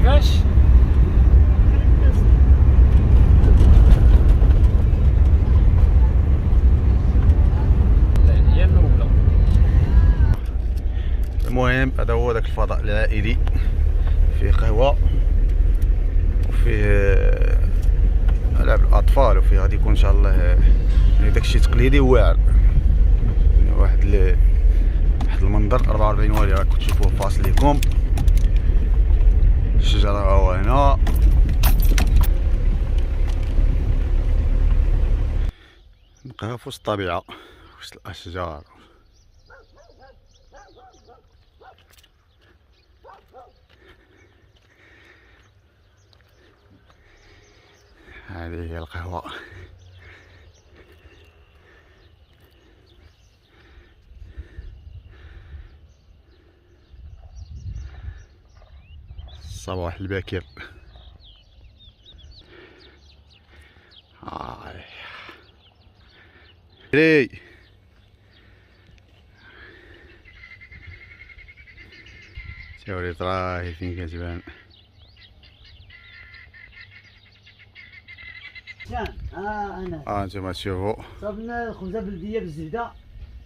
كيفاش؟ هي الاولى. المهم هذا هو داك الفضاء العائلي، فيه قهوه وفيه العاب الاطفال، وفيه غادي يكون ان شاء الله يعني داكشي تقليدي واعر، يعني واحد المنظر 44 والي راكم تشوفوه فاصل لكم. الشجره هو هنا، نبقاو في وسط الطبيعه، وسط الاشجار. هذه هي القهوه. الصباح الباكر. ري توريت راهي فين كتبان. انا انتما تشوفوا صابنا الخبزه بلديه بالزبده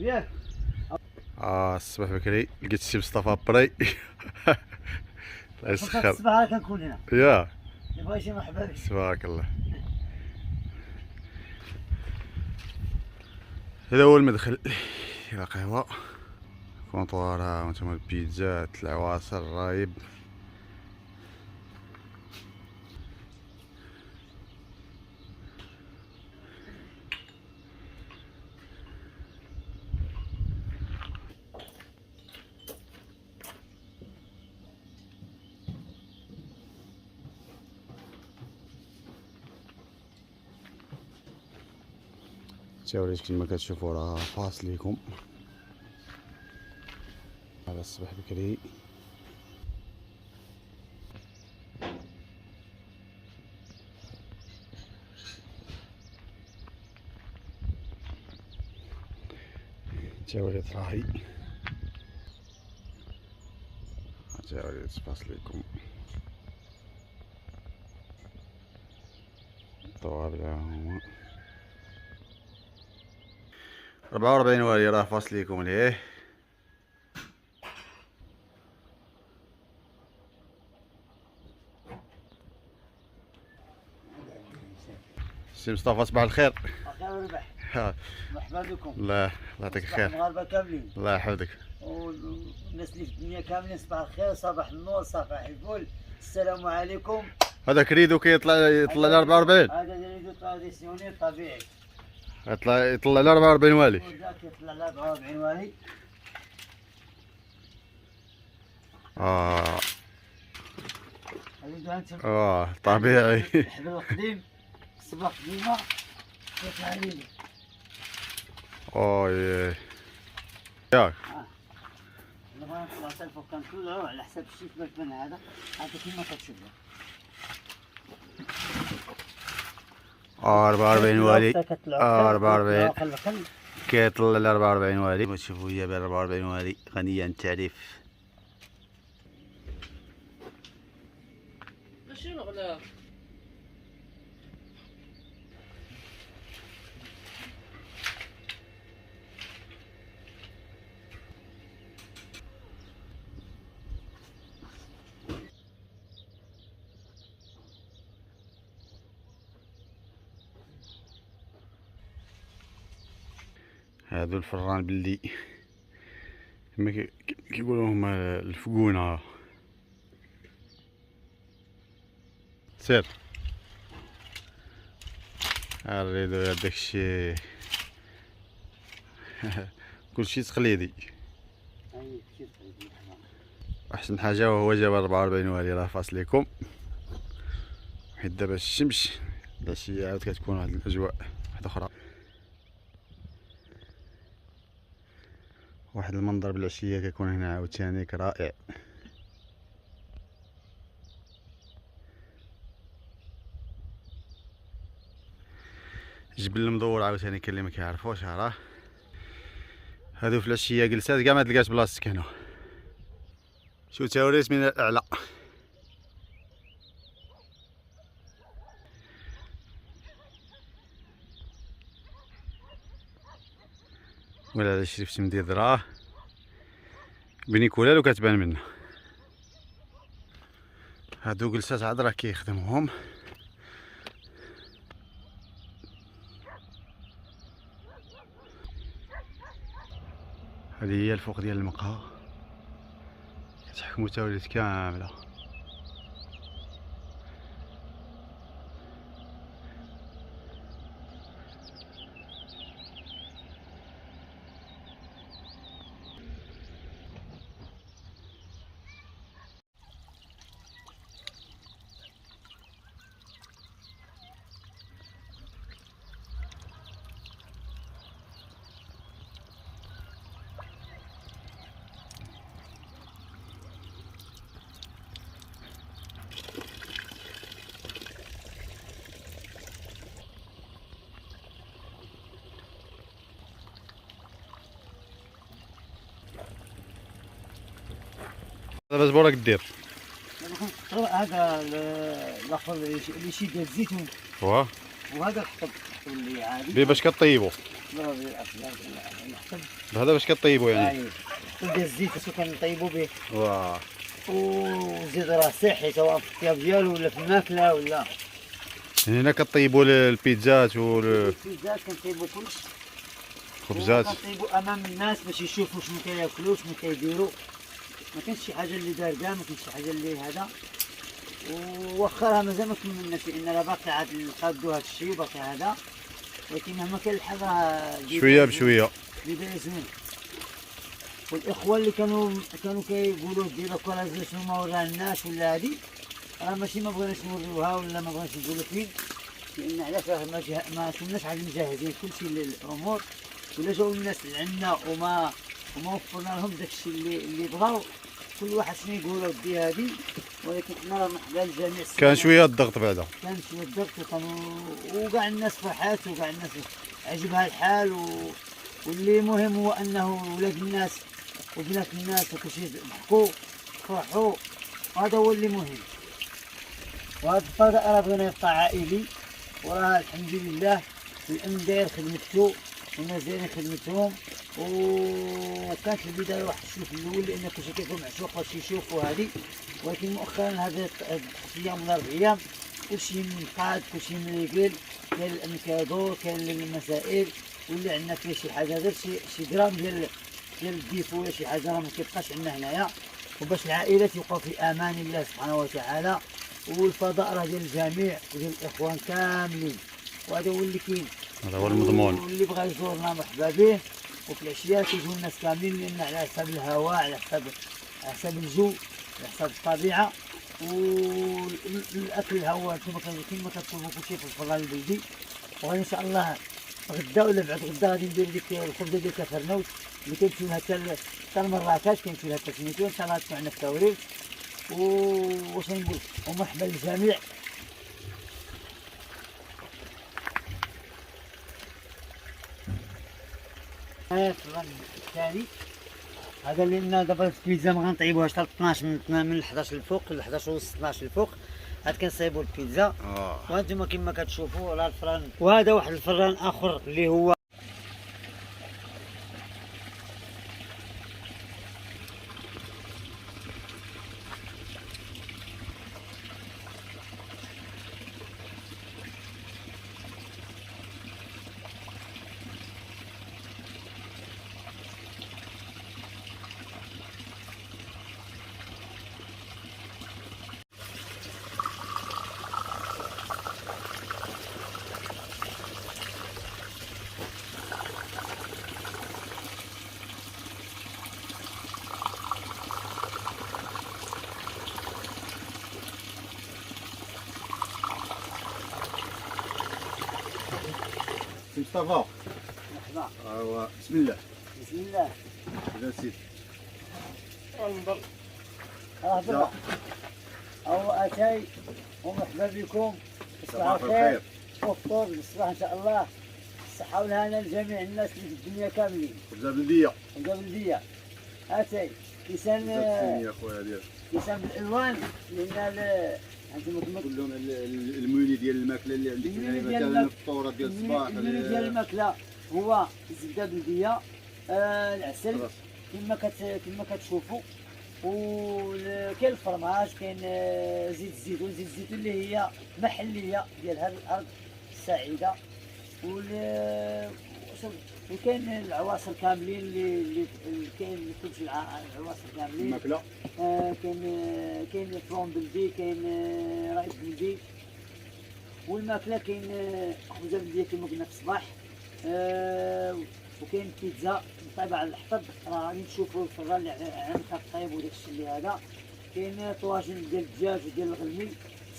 ياك. الصباح بكري لقيت السي مصطفى بري. الله يسخر. الصباح كنكون هنا يا يبغى شي مرحبا بك. تبارك الله. هذا هو المدخل الى قهوه، كونطوارها وانتما البيتزات، العواصر، الرايب. توريت كما كتشوفوا راه فاصل ليكم. هذا الصباح بكري. توريت راهي، توريت فاصل ليكم. طوابع هما 44 والي راه فاصل ليكم ليه. سي مصطفى صباح الخير. خير وربح. مرحبا بكم. الله يعطيك الخير. المغاربه كاملين الله يحفظك. والناس اللي في الدنيا كاملين صباح الخير، صباح النور، صباح الفل، السلام عليكم. هذاك ريدو كيطلع ل 44. هذا ريدو تراديسيونيل طبيعي، يطلع ل 44 والي. وذاك يطلع ل 44 والي. طبيعي. الحبل القديم الصباح قديمه يطلع ريدو. ياك دابا نطلع حتى الفوق كنطلعو على حساب الشيف بان هذا كيما كتشوفوا. 44 والي. 44 44 كيطلع ل 44 والي. تشوفوا هي ب 44 والي غنية عن التعريف. شنو غلا؟ هادو الفران بلدي كما كيقولوا هما الفقونة. سير الريدو غير داكشي. كلشي تقليدي. احسن حاجه وهو جاب 44 والي راه فاصل ليكم، حيت دابا الشمس العشيه عاود كتكون واحد الاجواء واحده اخرى، واحد المنظر بالعشيه كيكون هنا عاوتاني رائع. جبل المدور عاوتاني كاين اللي ما كيعرفوش راه هادو في العشيه جلسات كاع ما تلقاش بلاصتك هنا. شو توريت من الاعلى. ولا على شريفت مدير دراه بنيكولا لو كتبان منه. هادو جلسات عاد راه كيخدموهم. هذه هي الفوق ديال المقهى كتحكمو تاوليت كامله. دابا زبورك دير هذا الاخر اللي شي ديال الزيتون، واه وهذا الحطب اللي عادي. بيه باش كطيبو الحطب بهذا باش كطيبو يعني. الحطب ديال الزيت خاصو كنطيبو به، واه وزيد راه صحي سواء في الطياب ديالو ولا في الماكله ولا. يعني هنا كطيبو البيتزات البيتزات كنطيبو كلشي، والخبزات. كنطيبو امام الناس باش يشوفوا شنو كياكلوا شنو كيديروا. ما كاينش شي حاجه اللي دار كاع، ما كاينش شي حاجه اللي هذا. وواخا راه مازال ما كملناش لان راه باقي عاد نقادو هذا الشيء وباقي هذا، ولكن مهما كان الحال راه شويه بشويه بداية زوين. والاخوه اللي كانوا كيقولوا ديروا كرازه شنو ما ورا الناس ولا هادي، راه ماشي ما بغيناش نوريوها ولا ما بغيناش نقولوا فين، لان علاش راه ما كناش عاد مجهزين كلشي للامور، ولا جاو الناس لعنا وما وفرنا لهم داكشي اللي بغاو. كل واحد شنو يقول ودي هادي، ولكن حنا راه مرحبا الجميع. كان شويه الضغط بعدا، كان شويه الضغط وكاع الناس فرحات وكاع الناس عجبها الحال واللي مهم هو انه ولاد الناس وبنات الناس وكلشي ضحكوا فرحوا، هذا هو اللي مهم. وهذا الفضاء راه بغينا يبقى عائلي، وراه الحمد لله الامن داير خدمته والناس دايرين خدمتهم. وكانت في البدايه واحد الشوف الاول لان كلشي كيكون معشوق باش يشوفوا هذه، ولكن مؤخرا هذا 3 ايام ولا 4 ايام كلشي منقاد كلشي مريقل، كاين الامن كيدور، كاين المسائل، واللي عندنا فيه شي حاجه غير شي جرام ديال الديفو ولا شي حاجه راه ما كيبقاش عندنا هنايا، وباش العائلات يبقاو في امان الله سبحانه وتعالى. والفضاء راه ديال الجميع وديال الاخوان كاملين، وهذا هو اللي كاين، هذا هو المضمون. واللي بغى يزورنا مرحبا به. وفي العشيه كيجيو الناس كاملين لان على حساب الهواء، على حساب الجو، على حساب الطبيعه. والاكل هو كما كتشوفوا كلشي في الفضاء البلدي. وغادي ان شاء الله غدا ولا بعد غدا غادي ندير ديك الخبزه ديال كفرنوس اللي كيمشيو لها حتى لمراكش، كيمشيو لها حتى سميتو، ان شاء الله تكون عندنا في التوريد. واش نقول، ومرحبا للجميع. الفران الثاني هذا اللي لنا دابا البيتزا ما غنطيبوهاش حتى 12 من 11 الفوق ل 11 ونص 12 الفوق، عاد كنصايبوا البيتزا. وانتم كما كتشوفوا على الفران. وهذا واحد الفران اخر اللي هو مصطفى. مرحبا. بسم الله. بسم الله. هذا سيدي. انظر. هو اتاي ومرحبا بكم. صباح الخير. وفطور بالصباح ان شاء الله. الصحة والهنا لجميع الناس اللي في الدنيا كاملين. خبزة بلدية. خبزة بلدية. اتاي كيسان يا خويا ديال. كيسان بالالوان لان انتم كلهم الموني ديال الماكله اللي عندك هنا، مثلا الفطوره ديال الصباح. المنيو ديال الماكله هو الزبده بلديه، العسل خلاص. كما كتشوفوا. وكاين الفرماج، كاين زيت الزيتون. زيت الزيتون اللي هي محليه ديال هذه الارض السعيده. وكاين العواصر كاملين اللي كاين كلشي العواصر كاملين. الماكله كاين فلون بلدي، كاين رئيس بلدي. والماكله كاين خبزه بلديه كما قلنا في الصباح. وكاين بيتزا طايبه على الحطب، راه غادي تشوفوا الفران اللي عندك الطيب وداك الشيء اللي هذا. كاين طواجن ديال الدجاج وديال الغلمي،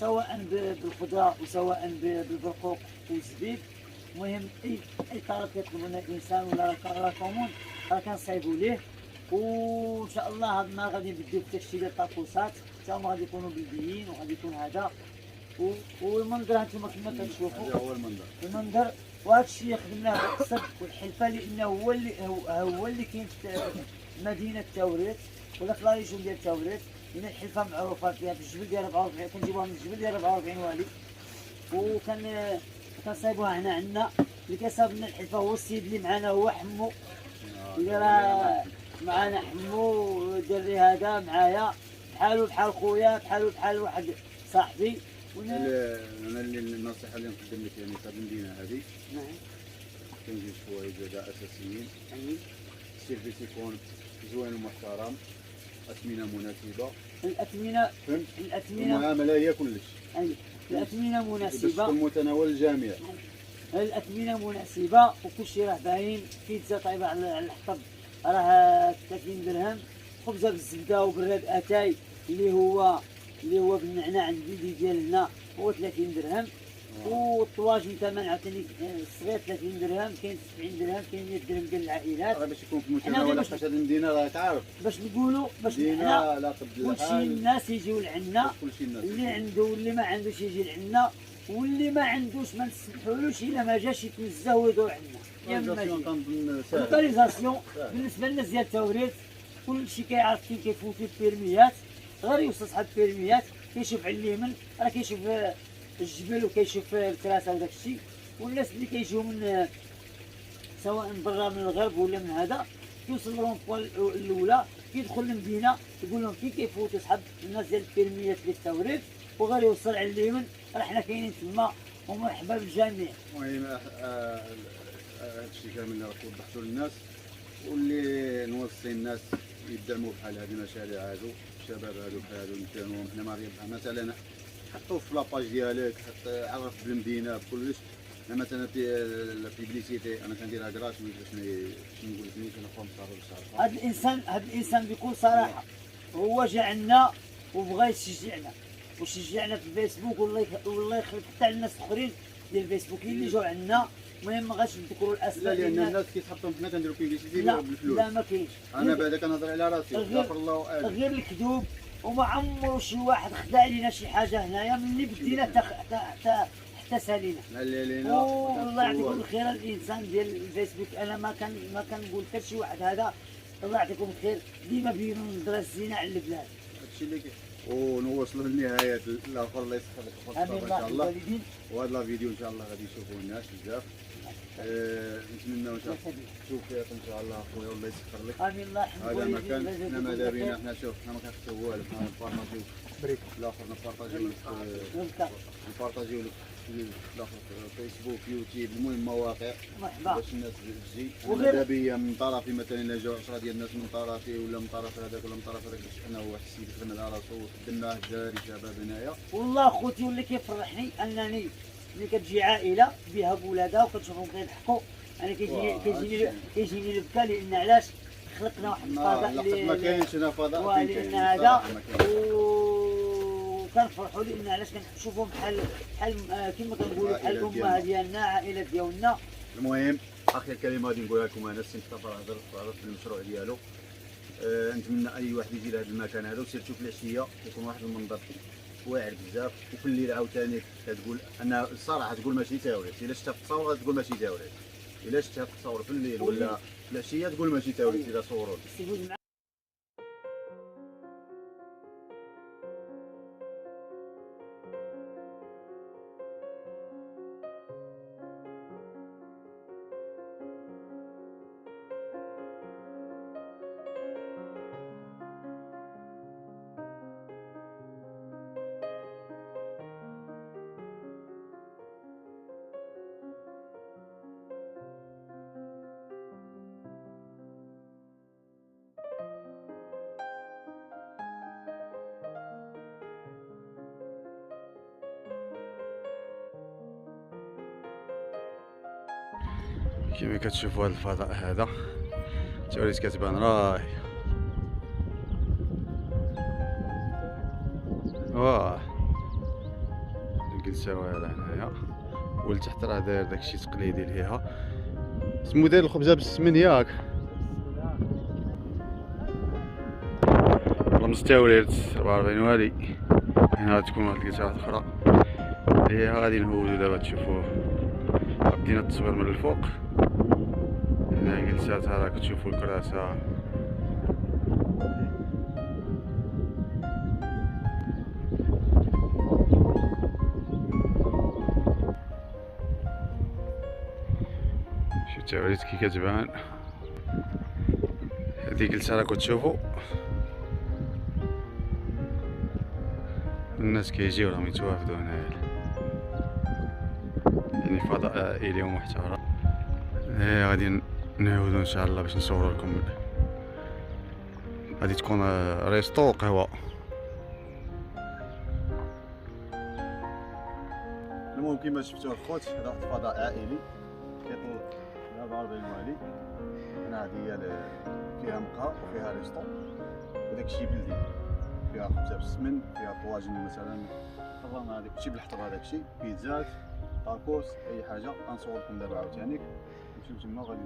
سواء بالخضره وسواء بالبرقوق والزبيب. المهم اي طلب كيطلبوا لنا الانسان ولا راه كومون راه كنصايبوا ليه. وان شاء الله هذا النهار غادي نبداو في تشكيل ديال الطاكوسات، حتى هما غادي يكونوا بلديين وغادي يكون هذا. والمنظر هانتوما كما كتشوفوا هذا هو المنظر. المنظر. وهذا الشيء اللي خدمناه بالصدق والحلفه، لانه هو اللي كاين في مدينه تاوريت ولا في لا ريجون ديال تاوريت. لان الحلفه معروفه فيها في الجبل ديال 44، كنجيبوها من الجبل ديال 44 والي. كنصايبوها هنا عندنا. اللي كيصايب لنا الحلفه هو السيد اللي معنا، هو حمو اللي راه معنا. حمو الدري هذا معايا، بحالو بحال خويا، بحالو بحال واحد صاحبي. انا اللي النصيحه اللي نقدم لك يعني في هذه المدينه هذه نعم. كاين جوج حوايج هذا اساسيين. أي. السيرفيس يكون زوين ومحترم، اثمنه مناسبه، الأثمنة فهمت؟ الأثمنة المعامله هي كلش أي الأثمنة باش مناسبة. تكون متناول الجميع. الأثمنة مناسبة وكل شيء راه باين. بيتزا طايبة على الحطب راه 30 درهم. خبزة بالزبدة وبالراد أتاي اللي هو بالنعناع البلدي ديالنا هو 30 درهم. والطواجن ثمن عاوتاني الصغير 30 درهم، كاين 70 درهم، كاين 100 درهم ديال العائلات. راه باش يكون في المتناول، باش- حيت هذه المدينه راه تعرف باش نقولوا باش مدينه حنا لا قد كلشي الحال. الناس يجيو لعنا. كلشي الناس اللي عنده واللي ما عندوش يجي لعنا، واللي ما عندوش ما نسمحولوش الا ما جاش يتنزه ويدور عندنا. يا اما لوكاليزاسيون كنظن ساهل. اللوكاليزاسيون ساهل. بالنسبه للناس ديال التوريد كلشي كيعرف فين كيفوتوا البيرميات. غير يوصل صاحب البيرميات كيشوف على اليمين راه كيشوف الجبل وكيشوف الكراسه وداك الشيء. والناس اللي كيجيو من سواء من برا من الغرب ولا من هذا كيوصل لهم الاولى كيدخل المدينه يقول لهم فين كيفوتوا صحاب الناس ديال البيرميات اللي في التوريد، وغير يوصل على اليمين راه حنا كاينين تما. ومرحبا بالجميع. المهم هادشي كامل اللي راك وضحتو للناس، واللي نوصي الناس يدعموا بحال هاد المشاريع هادو، الشباب هادو بحال هادو نتانو حنا ما مثلا حطوا في لاباج ديالك، حط عرف بالمدينه بكلش. انا مثلا في البيبليسيتي انا كنديرها كراتوي باش نقول لك انا قوم صافي هذا الانسان بكل صراحه هو جا عندنا وبغى يشجعنا وشجعنا في الفيسبوك، والله يخلق حتى على الناس الاخرين ديال الفيسبوك اللي جاو عندنا. المهم ما غاش نذكروا لا، الاسماء لان الناس كيتحطوا حنا كنديروا بيبليسيتي لا بالفلوس. لا ما كاينش. انا بعدا كنهضر على راسي، غفر الله اجر. غير الكذوب. وما عمرو شي واحد خدا لينا شي حاجه هنايا ملي بدينا حتى سالينا. علينا والله يعطيكم الخير الانسان ديال الفيسبوك. انا ما كنقول حتى شي واحد هذا. الله يعطيكم الخير، ديما بينوا النظره الزينه على البلاد. هادشي اللي ونوصلوا للنهايه الاخر الله يسخر لك الخطه امين ان شاء الله. الوالدين. وهذا لا فيديو ان شاء الله غادي يشوفوه الناس بزاف. نتمنى ان شاء الله التوفيق ان شاء الله اخويا والله يسخر لك. امين الله يحفظك. هذا مكان حنا ماذا بينا حنا شوف حنا ما كنخسروا والو، حنا نبارطاجيو بريك الاخر نبارطاجيو الاخر فيسبوك يوتيوب المهم مواقع مرحبا. باش الناس تجي. وغير- ماذا بيا من طرفي مثلا الا جاو 10 ديال الناس من طرفي ولا من طرف هذاك ولا من طرف هذاك، باش انا واحد السيد خدم على راسو وخدمناه الدراري شباب هنايا. والله خوتي واللي كيفرحني انني ملي كتجي عائله بها بولادها وكتشوفهم كيضحكوا انا كيجيني البكا. لان علاش خلقنا واحد الفضاء ما كاينش هنا فضاء فين لان كاين هذا صراحة ما كاينش. وكنفرحوا لان علاش كنشوفهم بحال كما كنقولوا بحال عائلة الامه ديالنا، عائله ديالنا. المهم اخر الكلمه غادي نقولها لكم انا السي مصطفى هضر في المشروع ديالو. نتمنى اي واحد يجي لهذا المكان هذا وسيرتو في العشيه يكون واحد المنظر واعر بزاف، وفي الليل عاوتاني كتقول انا الصراحه تقول ماشي تاوريت. الا شفتها في التصاور غتقول ماشي تاوريت، الا شفتها في التصاور في الليل ولا في العشيه تقول ماشي تاوريت اذا صوروا. كما كتشوفوا هذا الفضاء هذا توريت كتبان راهي. واه الجلسه هذا هنايا، ولتحت راه داير داكشي تقليدي ليها، سمو داير الخبزه بالسمن ياك. رمز تاوليرت 44 والي. هنا تكون واحد الجلسه اخرى اللي غادي نهودو دابا تشوفوه. بدينا التصوير من الفوق. هنا جلسات راه كتشوفوا الكراسه. شوف تاوريت كي كتبان. هذه جلسه راه كتشوفوا الناس كيجيو راهم يتوافدوا هنايا، يعني فضاء عائلي ومحترم. غادي نعاودو ان شاء الله باش نصورو لكم. غادي تكون ريستو قهوه. المهم كما شفتوا الخوت، هذا واحد الفضاء عائلي كيطول 44 والي. هنا هي فيها مقهى وفيها ريستو وداكشي بلدي، فيها خبزه بالسمن، فيها طواجن مثلا الرام هذاك الشيء بالحطب، هذاك الشيء بيتزات طاكوس اي حاجه. غنصور لكم دابا عاوتاني نمشيو تما، غادي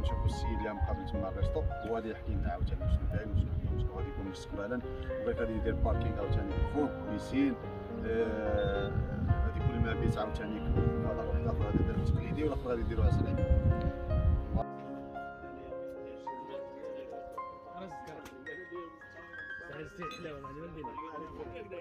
نشوفوا السيد اللي مقابل تما الريستو، هو غادي يحكي لنا عاوتاني شنو كاين وشنو غادي يكون مستقبلا. وغير غادي يدير باركينغ عاوتاني فوق بيسين، غادي يكون المبيت عاوتاني فضاء واحد اخر غادي يدير تقليدي والاخر غادي يديروها صغير. عايز تحلى ولا عندنا